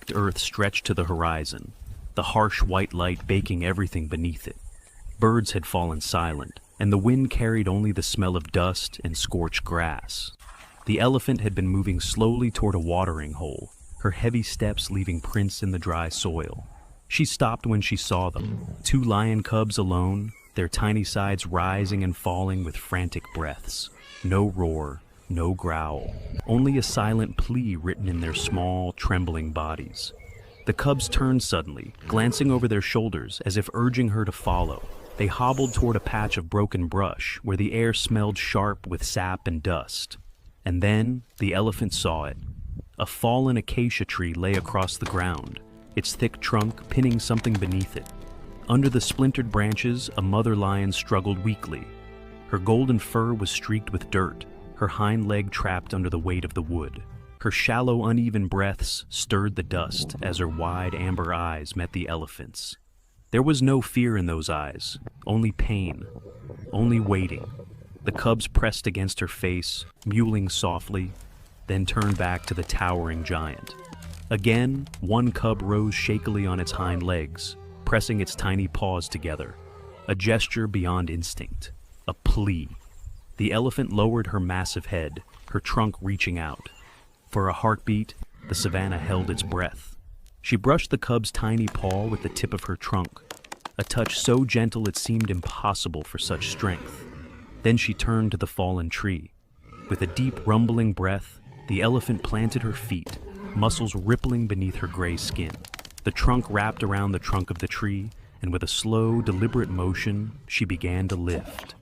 black earth stretched to the horizon, the harsh white light baking everything beneath it. Birds had fallen silent, and the wind carried only the smell of dust and scorched grass. The elephant had been moving slowly toward a watering hole, her heavy steps leaving prints in the dry soil. She stopped when she saw them, two lion cubs alone, their tiny sides rising and falling with frantic breaths. No roar, no growl, only a silent plea written in their small, trembling bodies. The cubs turned suddenly, glancing over their shoulders as if urging her to follow. They hobbled toward a patch of broken brush where the air smelled sharp with sap and dust. And then the elephant saw it. A fallen acacia tree lay across the ground, its thick trunk pinning something beneath it. Under the splintered branches, a mother lion struggled weakly. Her golden fur was streaked with dirt, her hind leg trapped under the weight of the wood. Her shallow, uneven breaths stirred the dust as her wide amber eyes met the elephant's. There was no fear in those eyes, only pain, only waiting. The cubs pressed against her face, mewling softly, then turned back to the towering giant. Again, one cub rose shakily on its hind legs, pressing its tiny paws together. A gesture beyond instinct, a plea. The elephant lowered her massive head, her trunk reaching out. For a heartbeat, the savanna held its breath. She brushed the cub's tiny paw with the tip of her trunk, a touch so gentle it seemed impossible for such strength. Then she turned to the fallen tree. With a deep, rumbling breath, the elephant planted her feet, muscles rippling beneath her gray skin. The trunk wrapped around the trunk of the tree, and with a slow, deliberate motion, she began to lift.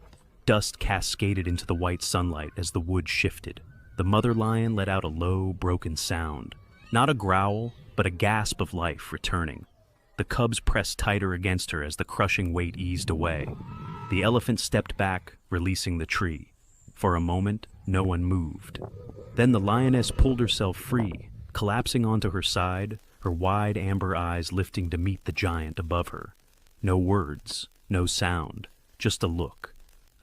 Dust cascaded into the white sunlight as the wood shifted. The mother lion let out a low, broken sound. Not a growl, but a gasp of life returning. The cubs pressed tighter against her as the crushing weight eased away. The elephant stepped back, releasing the tree. For a moment, no one moved. Then the lioness pulled herself free, collapsing onto her side, her wide amber eyes lifting to meet the giant above her. No words, no sound, just a look.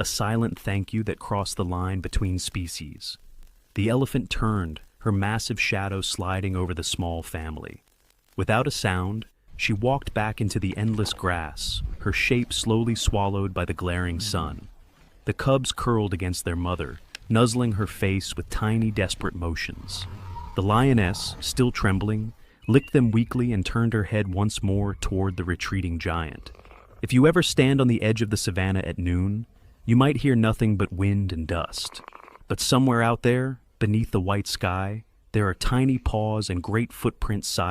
A silent thank you that crossed the line between species. The elephant turned, her massive shadow sliding over the small family. Without a sound, she walked back into the endless grass, her shape slowly swallowed by the glaring sun. The cubs curled against their mother, nuzzling her face with tiny, desperate motions. The lioness, still trembling, licked them weakly and turned her head once more toward the retreating giant. If you ever stand on the edge of the savanna at noon, you might hear nothing but wind and dust. But somewhere out there, beneath the white sky, there are tiny paws and great footprints side